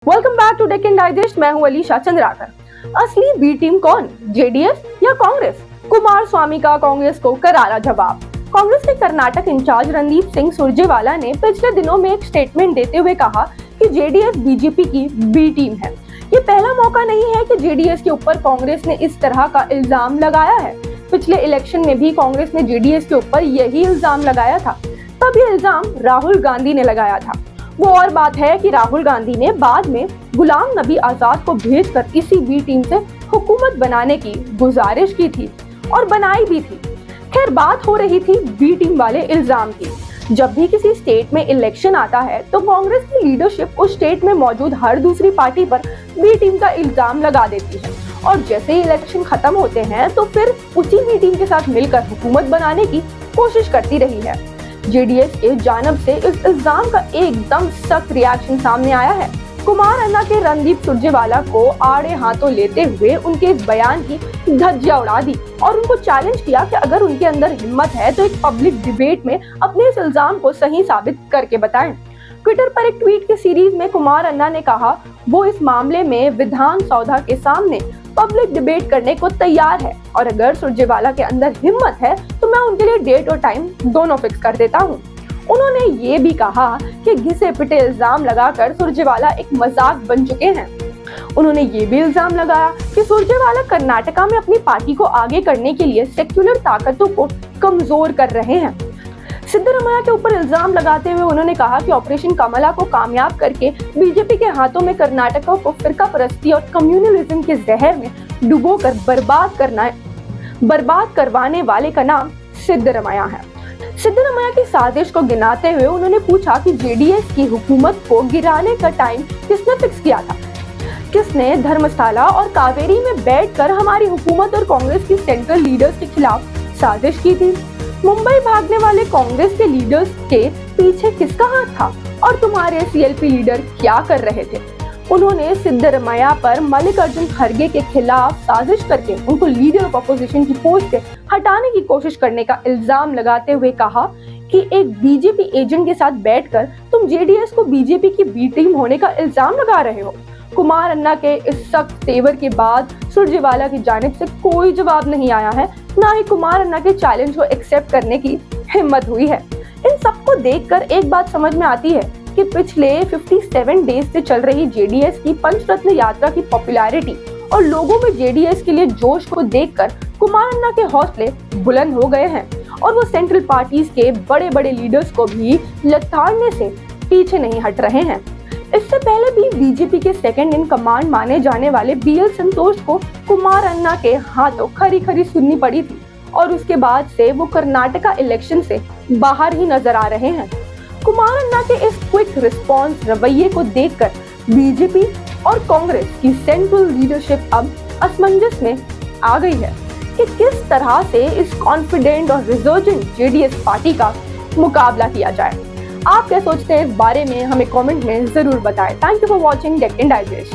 Welcome back to Deccan Digest. मैं हूं अलीशा चंद्राकर। असली बी टीम कौन, जेडीएस या कांग्रेस? कुमार स्वामी का कांग्रेस को करारा जवाब। कांग्रेस के कर्नाटक इंचार्ज रणदीप सिंह सुरजेवाला ने पिछले दिनों में एक स्टेटमेंट देते हुए कहा कि जेडीएस बीजेपी की बी टीम है। ये पहला मौका नहीं है कि जेडीएस के ऊपर कांग्रेस ने इस तरह का इल्जाम लगाया है। पिछले इलेक्शन में भी कांग्रेस ने जेडीएस के ऊपर यही इल्जाम लगाया था। तब ये इल्जाम राहुल गांधी ने लगाया था। वो और बात है कि राहुल गांधी ने बाद में गुलाम नबी आजाद को भेजकर इसी बी टीम से हुकूमत बनाने की गुजारिश की थी और बनाई भी थी। खैर, बात हो रही थी बी टीम वाले इल्जाम की। जब भी किसी स्टेट में इलेक्शन आता है तो कांग्रेस की लीडरशिप उस स्टेट में मौजूद हर दूसरी पार्टी पर बी टीम का इल्जाम लगा देती है और जैसे ही इलेक्शन खत्म होते हैं तो फिर उसी बी टीम के साथ मिलकर हुकूमत बनाने की कोशिश करती रही है। जेडीएस के जानब से इस इल्जाम का एकदम सख्त रिएक्शन सामने आया है। कुमार अन्ना के रणदीप सुरजेवाला को आड़े हाथों लेते हुए उनके इस बयान की धज्जियां उड़ा दी और उनको चैलेंज किया कि अगर उनके अंदर हिम्मत है तो एक पब्लिक डिबेट में अपने इस इल्जाम को सही साबित करके बताएं। ट्विटर पर एक ट्वीट के सीरीज में कुमार अन्ना ने कहा वो इस मामले में विधान सौधा के सामने पब्लिक डिबेट करने को तैयार है और अगर सुरजेवाला के अंदर हिम्मत है तो मैं उनके लिए डेट और टाइम दोनों फिक्स कर देता हूं। उन्होंने ये भी कहा कि घिसे पिटे इल्जाम लगाकर सुरजेवाला एक मजाक बन चुके हैं। उन्होंने ये भी इल्जाम लगाया कि सुरजेवाला कर्नाटका में अपनी पार्टी को आगे करने के लिए सेक्युलर ताकतों को कमजोर कर रहे हैं। सिद्धरामैया के ऊपर इल्जाम लगाते हुए उन्होंने कहा कि ऑपरेशन कमला को कामयाब करके बीजेपी के हाथों में कर्नाटका को फिरका परस्ती और कम्युनलिज्म के जहर में डुबोकर बर्बाद करवाने वाले का नाम सिद्धरामैया है। सिद्धरामैया की साजिश को गिनाते हुए उन्होंने पूछा कि जेडीएस की हुकूमत को गिराने का टाइम किसने फिक्स किया था? किसने धर्मशाला और कावेरी में बैठकर हमारी हुकूमत और कांग्रेस की सेंट्रल लीडर्स के खिलाफ साजिश की थी? मुंबई भागने वाले कांग्रेस के लीडर्स के पीछे किसका हाथ था और तुम्हारे सीएलपी लीडर क्या कर रहे थे? उन्होंने सिद्धरामैया पर मल्लिकार्जुन खड़गे के खिलाफ साजिश करके उनको लीडर ऑफ अपोजिशन की पोस्ट से हटाने की कोशिश करने का इल्जाम लगाते हुए कहा कि एक बीजेपी एजेंट के साथ बैठकर तुम जेडीएस को बीजेपी की बी टीम होने का इल्जाम लगा रहे हो। कुमार अन्ना के इस सख्त तेवर के बाद सुरजेवाला की जानिब से कोई जवाब नहीं आया है, ना ही कुमार अन्ना के चैलेंज को एक्सेप्ट करने की हिम्मत हुई है। इन सबको देखकर एक बात समझ में आती है कि पिछले 57 डेज से चल रही जेडीएस की पंचरत्न यात्रा की पॉपुलैरिटी और लोगों में जेडीएस के लिए जोश को देखकर कुमार अन्ना के हौसले बुलंद हो गए हैं और वो सेंट्रल पार्टीज के बड़े बड़े लीडर्स को भी लताड़ने से पीछे नहीं हट रहे हैं। इससे पहले भी बीजेपी के सेकंड इन कमांड माने जाने वाले बीएल संतोष को कुमार अन्ना के हाथों खरी खरी सुननी पड़ी थी और उसके बाद से वो कर्नाटका इलेक्शन से बाहर ही नजर आ रहे हैं। कुमार अन्ना के इस क्विक रिस्पॉन्स रवैये को देखकर बीजेपी और कांग्रेस की सेंट्रल लीडरशिप अब असमंजस में आ गई है कि किस तरह से इस कॉन्फिडेंट और रिजर्जेंट जेडीएस पार्टी का मुकाबला किया जाए। आप क्या सोचते हैं इस बारे में हमें कमेंट में जरूर बताएं। Thank you for watching Deccan digest.